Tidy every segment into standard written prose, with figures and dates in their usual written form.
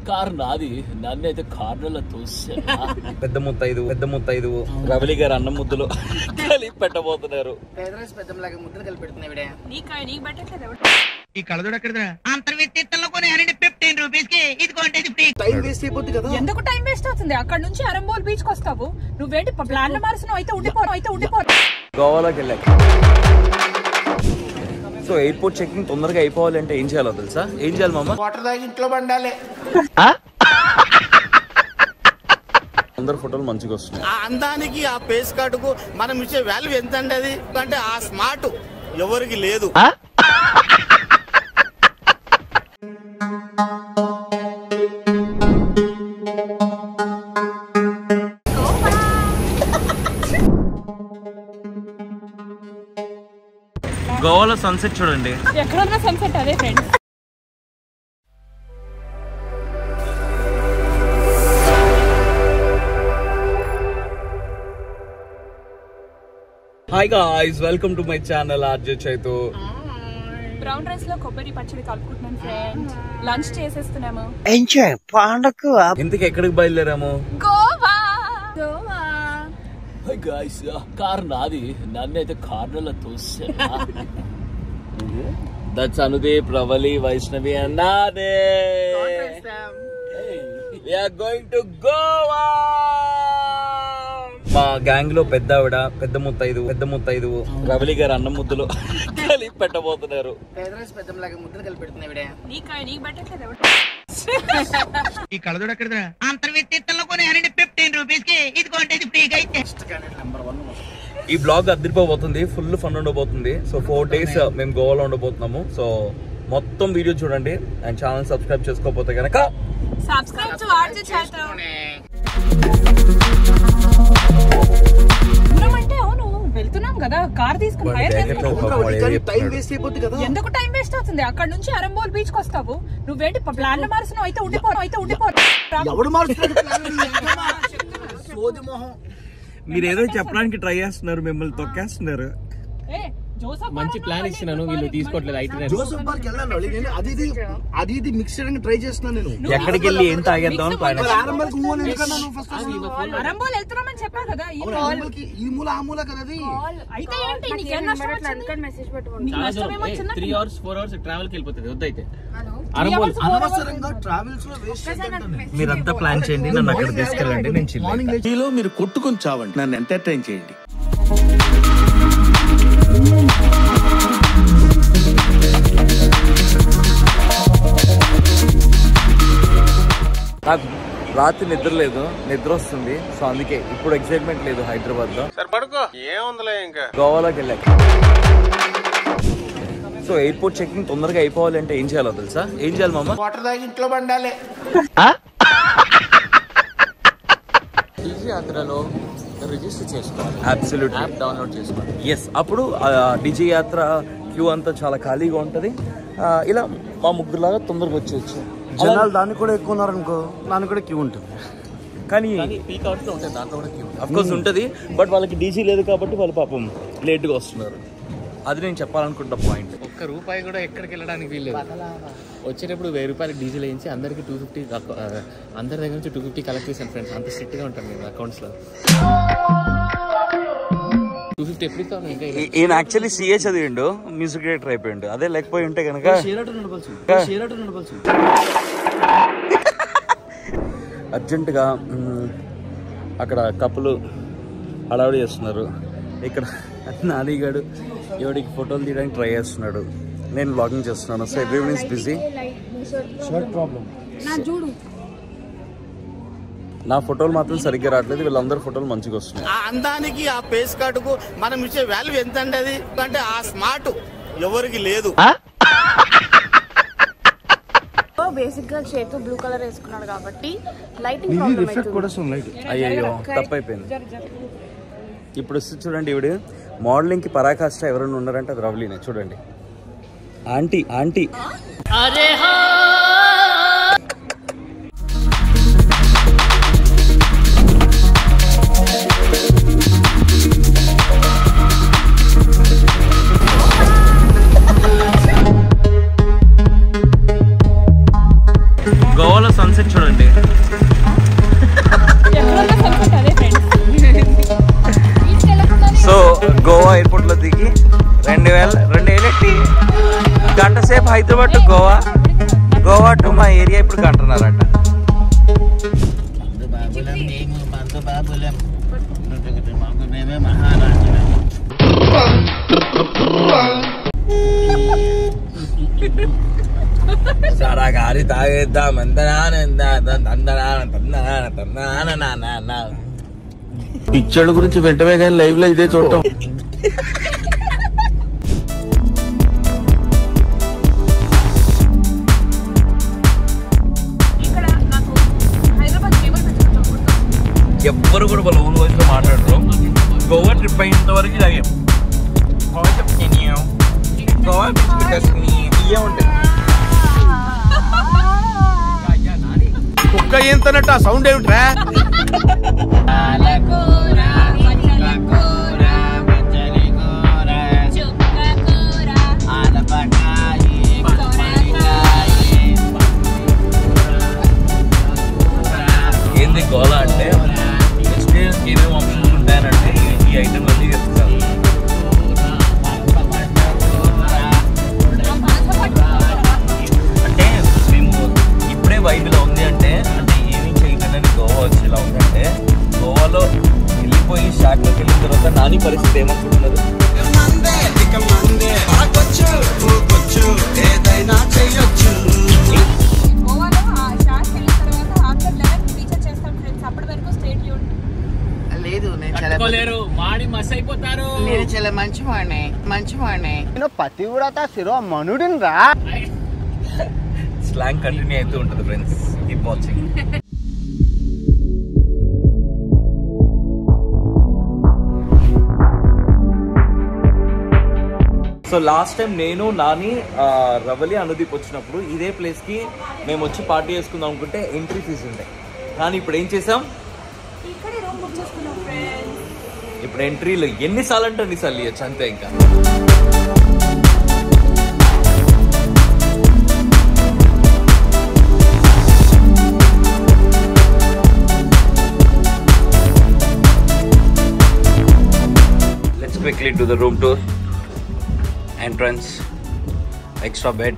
Car నాది, నన్నైతే కార్లలో తోసారు. పెద్ద ముత్తైదు రవలి గారు అన్నం ముద్దలు కలిపి పెట్టబోతున్నారు. ఈ కళ్ళజోడు ఎక్కడదా? అంతర్వేత్తలో కొని 15 రూపీస్ కి ఇది కొంటేది ఫ్రీ. టైం వేస్ట్ అయిపోతుంది కదా. ఎందుకు టైం వేస్ట్ అవుతుంది? అక్కడ నుంచి అరంబోల్ బీచ్ కి వస్తావు, నువ్వేంటి ప్లాన్ మారుస్తున్నావు? అయితే ఉండిపో. గోవాలోకి వెళ్ళాక సో ఎయిర్పోర్ట్ చెకింగ్ తొందరగా అయిపోవాలంటే ఏం చేయాలో తెలుసా? ఏం చేయాలి మామ? వాటర్ దాగి ఇంట్లో బండాలి. అందరు ఫోటోలు మంచిగా వస్తున్నాయి. ఆ అందానికి ఆ ఫేస్ కార్డుకు మనం ఇచ్చే వాల్యూ ఎంత అండి? అది అంటే ఆ స్మార్ట్ ఎవరికి లేదు. గోవాలో సన్సెట్ చూడండి. ఎక్కడున్నా సన్సెట్ అదే friends. Hi guys, welcome to my channel RJ Chaitu. Brown rice లో కొబ్బరి పచ్చడి కలుపుకుంటున్నాను ఫ్రెండ్స్. లంచ్ చేసేస్తున్నాము. ఎంజాయ్ పండకు. ఇంతకు ఎక్కడికి బయలుదేరాము? గోవా. కారు నాది, నన్నైతే కార్లలో తోసారు. దట్స్ అనుదీప్, రవలి, వైష్ణవి and నాదే. We are going to Goa. మా గ్యాంగ్ లో పెద్ద ముత్తైదు రవలి గారు అన్నం ముద్దలు కలిపి పెట్టబోతున్నారు. ఈ కళ్ళజోడు ఎక్కడదా? అంతర్వేత్తలో కొని 15 రూపీస్ కి ఇది కొంటేది ఫ్రీగా ఇచ్చే. ఈ బ్లాగ్ అదిరిపోబోతుంది, ఫుల్ ఫన్ ఉండబోతుంది. సో 4 days మేము గోవాలో ఉండబోతున్నాము. సో మొత్తం వీడియో చూడండి అండ్ ఛానల్ సబ్స్క్రైబ్ చేసుకోకపోతే కనుక సబ్స్క్రైబ్ టు ఆర్జే చైతు. అంటే అవును వెళ్తున్నాం కదా, కార్ తీసుకుని టైం వేస్ట్ అయిపోతుంది కదా. ఎందుకు టైం వేస్ట్ అవుతుంది? అక్కడ నుంచి అరంబోల్ బీచ్ కి వస్తావు, నువ్వేంటి ప్లాన్ మారుస్తున్నావు? అయితే ఉండిపో. ఎవడు మారుస్తున్నాడు? మీరు ఏదో చెప్పడానికి ట్రై చేస్తున్నారు, మిమ్మల్ని తొక్కేస్తున్నారు. మంచి ప్లాన్ ఇస్తున్నాను, వీళ్ళు తీసుకోవట్లేదు. జోసఫ్ బార్కి వెళ్ళాను, అది మిక్స్ చేయడానికి ట్రై చేస్తున్నాను నేను. ఎక్కడికి వెళ్ళి ఏం తాగేద్దాం? అరంబోల్ వెళ్తున్నామని చెప్పా కదా. ఈ మూల ఆ మూల కదా అది. అయితే ఏంటి నీకేం నష్టం వచ్చింది? మెసేజ్ పెట్టు. 3 hours 4 hours ట్రావెల్ కి వెళ్ళిపోతుంది. వద్దయితే అనవసరంగా ట్రావెల్స్ లో వేస్ట్. మీరంతా ప్లాన్ చేయండి, నన్ను అక్కడ తీసుకెళ్ళండి, నేను చిల్లు. మీరు కొట్టుకొని చావండి, నన్ను ఎంటర్టైన్ చేయండి. నాకు రాత్రి నిద్ర వస్తుంది. సో అందుకే ఇప్పుడు ఎక్సైట్మెంట్ లేదు హైదరాబాద్ లో. గోవాలోకి వెళ్ళాక సో ఎయిర్పోర్ట్ చెకింగ్ తొందరగా అయిపోవాలంటే ఏం చేయాలో తెలుసా? ఏం చేయాలి మామ? వాటర్ దాగి ఇంట్లో బండాలి. యాత్రలో రిజిస్టర్ చేసుకోవాలి, అబ్సల్యూట్లీ యాప్ డౌన్లోడ్ చేసుకోవాలి. ఎస్, అప్పుడు డిజే యాత్ర క్యూ అంతా చాలా ఖాళీగా ఉంటది. ఇలా మా ముగ్గురులాగా తొందరగా వచ్చేయచ్చు. జనాలు దాన్ని కూడా ఎక్కువ ఉన్నారనుకో, దాన్ని కూడా క్యూ ఉంటుంది. కానీ పీక్ అవర్స్ లో ఉంటుంది, దాంట్లో కూడా క్యూ అఫ్ కోర్స్ ఉంటది. బట్ వాళ్ళకి డీజీ లేదు కాబట్టి వాళ్ళు పాపం లేట్ గా వస్తున్నారు. అది నేను చెప్పాలనుకుంటున్న పాయింట్. ₹1 కూడా ఎక్కడికి వెళ్ళడానికి వీల్లేదు. వచ్చేటప్పుడు ₹1000 డీజిల్ వేయించి అందరికి 250, అందరి దగ్గర నుంచి 250 కలెక్ట్ చేశాను ఫ్రెండ్స్. అంత స్ట్రిక్ట్ గా ఉంటాను నేను అకౌంట్స్ లో. 250 ఎప్పుడు ఇస్తాను? ఇంకా ఈయన యాక్చువల్లీ సిఏ చదివిండు, మ్యూజిక్ డైరెక్టర్ అయిపోయిండు. అదే లేకపోయి ఉంటే కనుక అర్జెంటుగా అక్కడ కప్పులు హడావుడి చేస్తున్నారు. ఇక్కడ నానిగాడు ఎవడికి ఫోటోలు తీయడానికి ట్రై చేస్తున్నాడు, నేను బ్లాగింగ్ చేస్తున్నాను. So everyone is busy. నా ఫోటోలు మాత్రం సరిగ్గా రావట్లేదు, వీళ్ళందరూ ఫోటోలు మంచిగా వస్తున్నాయి. ఆ అందానికి ఆ ఫేస్ కార్డుకు మనం ఇచ్చే వాల్యూ ఎంత అండి? అది అంటే ఆ స్మార్ట్ ఎవరికి లేదు. బేసిక్ గా చేతు బ్లూ కలర్ వేసుకున్నాడు కాబట్టి లైటింగ్ ప్రాబ్లం అవుతుంది. అయ్యో తప్పైపోయింది. ఇప్పుడు చూడండి, ఈవిడ మోడలింగ్ కి పరాకాష్ట ఎవరైనా ఉన్నారంటే అది రవలీనే. చూడండి, ఆంటీ గోవాలో సన్సెట్ చూడండి. సో గోవా ఎయిర్పోర్ట్ లో దిగి 2,000 గంట సేపు హైదరాబాద్ టు గోవా టు మా ఏరియా ఇప్పుడు కంటున్నారట. సరా గారి తాగేద్దాం పిచ్చోళ్ళ గురించి వెంటనే కానీ లైవ్ లో ఇదే చూడటం. ఎవ్వరు కూడా వాళ్ళ ఓన్ వాయిస్ లో మాట్లాడరు. గోవా ట్రిప్ అయినంత వరకు ఇలాగే గోవా ఇవే ఉంటాయి. కుక్క ఏంతనట్టు ఆ సౌండ్ ఏమిట్రా? ఏంది గోలా అంటే వెజిటేరియన్స్ ఏమేమి ఆప్షన్స్ ఉంటాయనంటే ఈ ఐటమ్ అన్నీ చెప్తాను. అంటే మేము ఇప్పుడే వైబులో ఉంది అంటే ఏమీ చేయకుండా గోవా వచ్చేలా ఉందంటే గోవాలో వెళ్ళిపోయి షాక్లోకి వెళ్ళిన తర్వాత నాని పరిస్థితి ఏమనుకుంటున్నారు? నేను చాలా మంచివాడిని. పతివ్రత శిరోమణుడిని రా. స్లాంగ్ కంటిన్యూ అవుతూ ఉంటుంది friends. Keep watching. So last time నేను నాని రవలి అనుదీప్ వచ్చినప్పుడు ఇదే ప్లేస్కి మేము వచ్చి పార్టీ చేసుకుందాం అనుకుంటే ఎంట్రీ ఫీజు ఉంటాయి. కానీ ఇప్పుడు ఏం చేసాం, ఇప్పుడు ఎంట్రీలు ఎన్నిసార్లు అంటే అన్నిసార్లు ఇవ్వచ్చు అంతే. ఇంకా let's quickly do the room tour. Entrance, extra bed.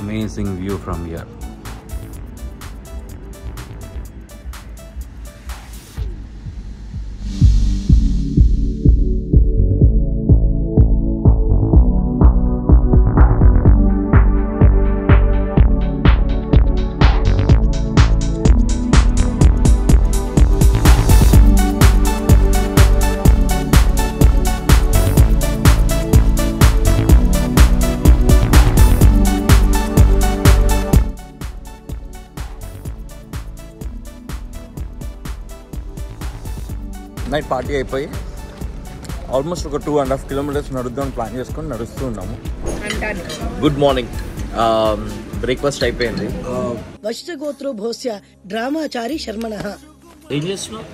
Amazing view from here. Night party అయిపోయి ఆల్మోస్ట్ ఒక 2.5 kilometers నడుద్దాం ప్లాన్ చేసుకొని నడుస్తూ ఉన్నాము. Good morning. బ్రేక్ఫాస్ట్ అయిపోయింది. వశిష్ఠగోత్రో భోస్య డ్రామాచారి శర్మణః. ఏం చేస్తున్నావు?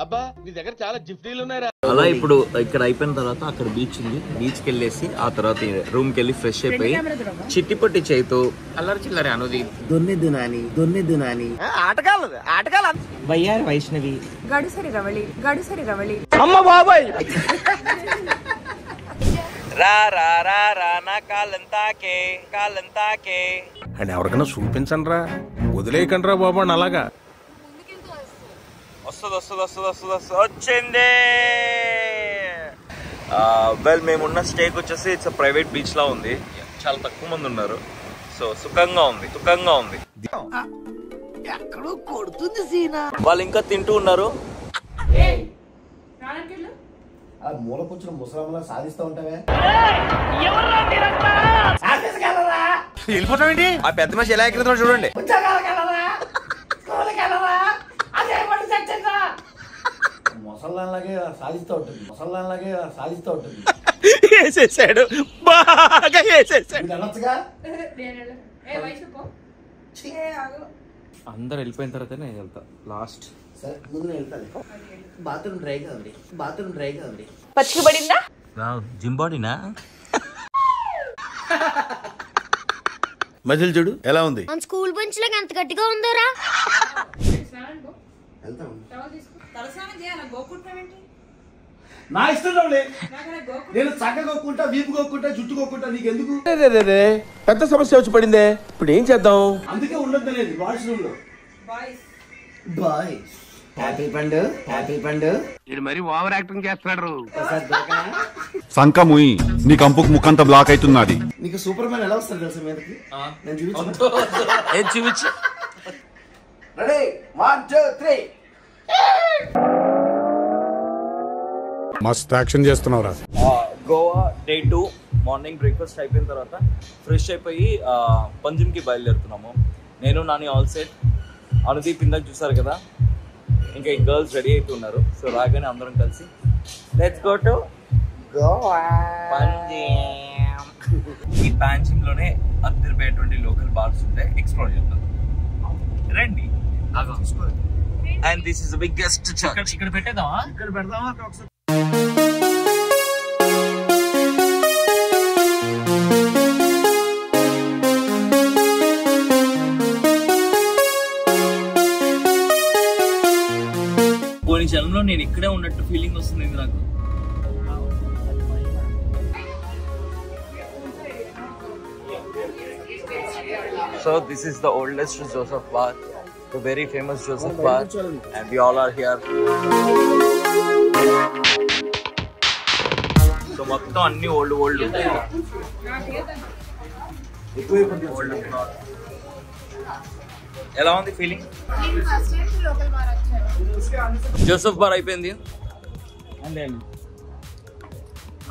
అబ్బా నీ దగ్గర చాలా జిఫ్టీలు ఉన్నాయా? అలా ఇప్పుడు ఇక్కడ అయిపోయిన తర్వాత అక్కడ బీచ్ ఉంది, బీచ్కి వెళ్ళేసి ఆ తర్వాత రూమ్కి వెళ్ళి ఫ్రెష్ అయిపోయి చిట్టిపట్టి చేయితో అల్లరి చిల్లరి అనుది దొన్నెద్దు నాని ఆటగాళ్ళు వయ్యారి వైష్ణవి గడుసరి రవళి అమ్మ బాబాయ్. రా రా రా రా నా కాలంతాకే అని ఎవరికైనా చూపించండి రా, వదిలేయకండి రా బాబు అని. అలాగా వచ్చింది. వెల్ మేమున్న స్టేకి వచ్చేసి ఇట్స్ ప్రైవేట్ బీచ్ లా ఉంది. చాలా తక్కువ మంది ఉన్నారు. సో సుఖంగా ఉంది. వాళ్ళు ఇంకా తింటూ ఉన్నారు. మూల కూర్చుని ముసలాంలా సాధిస్తూ ఉంటావే. వెళ్ళిపోతామేంటి? ఆ పెద్ద మనిషి ఎలా ఎక్కడ చూడండి. ముసలాంలాగే సాధిస్తూ ఉంటుంది. వేసేసాడు, బాగా వేసేసాడు. అనొచ్చుగా. అందరు వెళ్ళిపోయిన తర్వాత నేను వెళ్తా లాస్ట్. సరే ముందు నేను వెళ్తాను. బాత్రూమ్ డ్రైగా ఉంది. పచ్చికి పడిందా? జిమ్ బాడీనా? మజిల్ చూడు ఎలా ఉంది. స్కూల్ బెంచ్ లాగా ఎంత గట్టిగా ఉందోరా. వెళ్తాం. తలస్నానం చేయాలా? గోకుంటావేంటి? నా ఇష్టం నేను చక్క కొక్కుంటా, వీపు కొక్కుంటా, జుట్టు కొక్కుంటా, నీకెందుకు? పెద్ద సమస్య వచ్చి పడిందే, ఇప్పుడు ఏం చేద్దాం? అందుకే ఉండొద్దు లేదు వాష్రూమ్ లో. బాయ్ హ్యాపీ పండు ఇది మరి ఓవర్ యాక్టింగ్ చేస్తున్నాడు. సంకముయి నీ కంపుకు ముఖంతా బ్లాక్ అవుతున్నది. నీకు సూపర్ మ్యాన్ ఎలా వస్తాడు తెలుసా మీదకి? నేను చూపించు. రెడీ 1 2 3. మస్త్ యాక్షన్ చేస్తున్నావురా. గోవా డే 2 మార్నింగ్ బ్రేక్ఫాస్ట్ అయిపోయిన తర్వాత ఫ్రెష్ అయిపోయి పంజిమ్కి బయలుదేరుతున్నాము. నేను నాని ఆల్ సెట్, అనుదీప్ ఇందాక చూసారు కదా, ఇంకా ఈ గర్ల్స్ రెడీ అవుతున్నారు. సో రాగానే అందరం కలిసి let's go to Goa Panjim. ఈ పంజిమ్లోనే అద్దరిపోయేటువంటి లోకల్ బార్స్ ఉంటాయి, ఎక్స్ప్లోర్ చేద్దాం రండి. And this is the biggest church. ఇక్కడ పెట్టేద్దామా? ఇక్కడ పెడదామా ఒకసారి? పోయిన జనంలో నేను ఇక్కడే ఉన్నట్టు ఫీలింగ్ వస్తుంది నాకు. So this is the oldest Joseph Bar, the very famous Joseph Bar, and we all are here. So మొత్తం అన్ని ఓల్డ్ ఉంటాయి. ఎలా ఉంది ఫీలింగ్? జోసెఫ్ బార్ అయిపోయింది.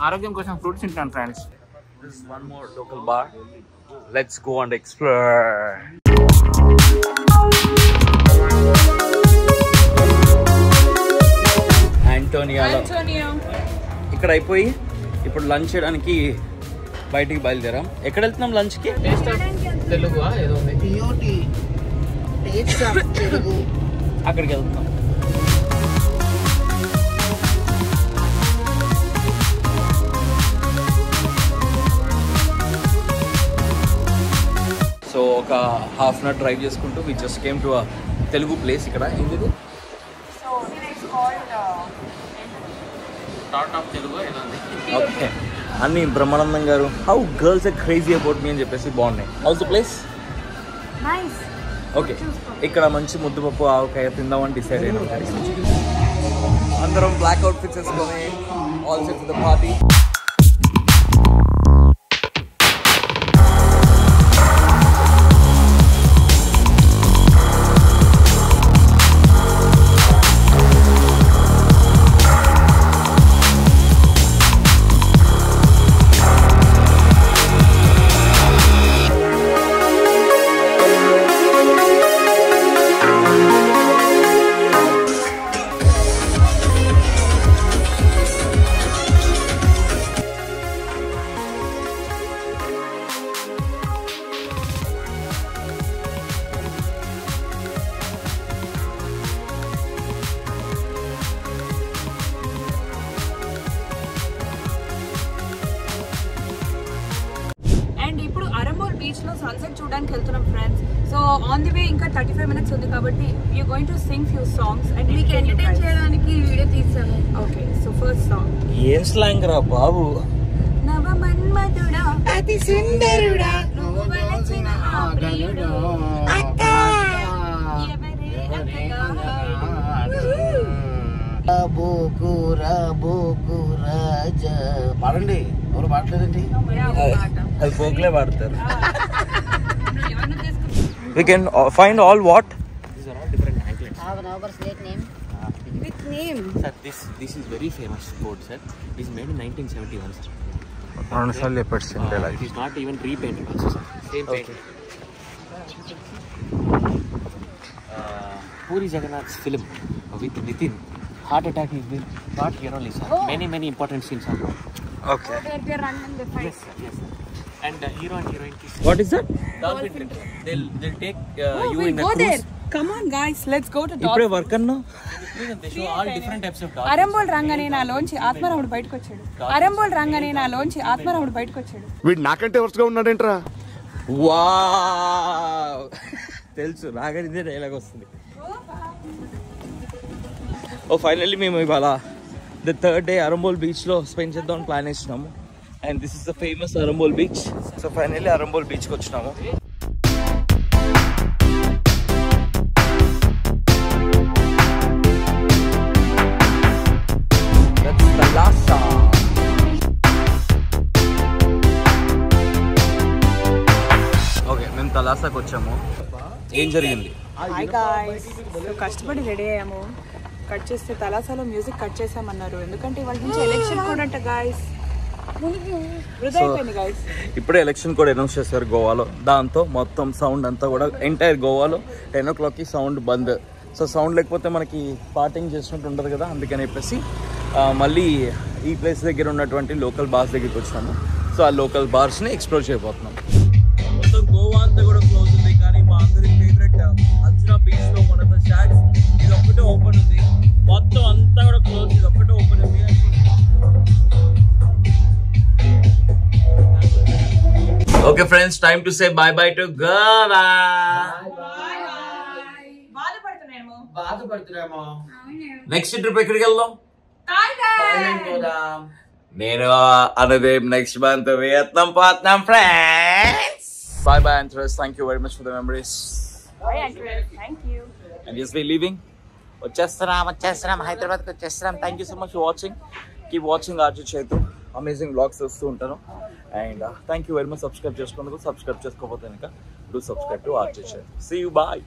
ఆరోగ్యం కోసం ఫ్రూట్స్ తింటాను friends. This is one more local bar. Let's go and explore. Antonio. ఇక్కడ అయిపోయి ఇప్పుడు లంచ్ చేయడానికి బయటికి బయలుదేరాం. ఎక్కడ వెళ్తున్నాం లంచ్కి? తెలుగు ఏదో ఉంది, అక్కడికి వెళ్తున్నాం. సో ఒక హాఫ్ అన్ అవర్ డ్రైవ్ చేసుకుంటూ we just came to Telugu place. ఇక్కడ ఏంటిది? ఓకే, అన్ని Brahmanandam garu how girls are crazy about me అని చెప్పేసి బాగున్నాయి. House the place? ఓకే, ఇక్కడ మంచి ముద్దపప్పు ఆవకాయ తిందామని డిసైడ్ అయినాం. అందరం బ్లాక్ అవుట్ ఫిక్స్ వేసుకొని all set for the party. Beach లో సన్సెట్ చూడడానికి వెళ్తున్నాం friends. So on the way ఇంకా 35 minutes ఉంది కాబట్టి we are going to sing few songs and మీకు ఎంటర్టైన్ చేయడానికి వీడియో తీసాను. ఓకే, సో ఫస్ట్ సాంగ్ ఏం స్లాంగ్ రా బాబు. నవ మన్మధుడా అతి సుందరుడా నువ్వు వలచిన ఆ ప్రియుడా అక్క ఎవరే బోకురాజ పాడండి. ఎవరు పాడలేదండి? అది పోకులే పాడతారు. We can find all what? These are all different anklets. Have an overslate name. With name. Sir, this is very famous boat, sir. It is made in 1971, sir. It is not even repainted also, sir. Same paint. Puri Jagannath's film with Nitin. Heart attack is been not here only, sir. Many important scenes are there. Okay. they run and they fight. Yes, sir. Yes, sir. And hero and heroine kiss. What is that? Dolphin trick. They'll take you we'll in a go cruise. there. Come on guys, let's go to ఇప్పుడే work అన్నా అరంబోల్ రంగనే నాలోంచి ఆత్మారాముడు బయటకు వచ్చాడు. అరంబోల్ రంగనే నాలోంచి ఆత్మారాముడు బయటకు వచ్చాడు. వీడు నాకంటే వరుసగా ఉన్నాడేంట్రా. Wow తెలుసు రాగానే ఇదే డైలాగ్ వస్తుంది. ఓ ఫైనల్లీ మేము ఇవాళ ద థర్డ్ డే అరంబోల్ బీచ్లో స్పెండ్ చేద్దాం ప్లాన్ వేస్తున్నాము. And this is the famous Arambol beach. So finally Arambol బీచ్కి వచ్చినాము. ఓకే మేము తలాసాకు వచ్చాము. ఏం జరిగింది? హాయ్ గాయ్స్, కష్టపడి రెడీ అయ్యాము. కట్ చేస్తే తలాసాలో మ్యూజిక్ కట్ చేసామన్నారు. ఎందుకంటే ఇవాళ నుంచి ఎలక్షన్ కూడా అంట గాయ్స్. వృధా అయిపోయింది గాయ్స్. ఇప్పుడే ఎలక్షన్ కూడా అనౌన్స్ చేశారు గోవాలో. దాంతో మొత్తం సౌండ్ అంతా కూడా ఎంటైర్ గోవాలో 10 o'clockకి సౌండ్ బంద్. సో సౌండ్ లేకపోతే మనకి పార్టింగ్ చేసినట్టు ఉంటుంది కదా, అందుకని చెప్పేసి మళ్ళీ ఈ ప్లేస్ దగ్గర ఉన్నటువంటి లోకల్ బార్స్ దగ్గరికి వచ్చినాము. సో ఆ లోకల్ బార్స్ని ఎక్స్ప్లోర్ చేయబోతున్నాం. మొత్తం గోవా అంతా కూడా క్లోజ్ ఉంది, కానీ మా అందరి ఫేవరెట్ అల్జరా బీచ్లో వన్ ఆఫ్ ద షాట్స్ ఇది ఒక్కటే ఓపెన్ ఉంది. మొత్తం అంతా కూడా క్లోజ్, ఇది ఒక్కటే ఓపెన్ ఉంది. Okay friends, time to say bye bye to Goa. బాధపడుతున్నాము. నెక్స్ట్ ట్రిప్ ఎక్కడికి వెళ్దాం? నేను అన్నదే నెక్స్ట్ మంత్ వియత్నాం పోతున్నాం friends. Bye bye Andres, thank you very much for the memories. Bye Andres, thank you. And yes, we're leaving. వచ్చేస్తున్నాం హైదరాబాద్కి వచ్చేస్తున్నాం. Thank you so much for watching. Keep watching R G Chethu. Amazing vlogs వస్తూ ఉంటాను. And thank you very much. Subscribe చేసుకోండి. Subscribe చేసుకోకపోతే కనుక do subscribe to R G Chethu. See you, bye.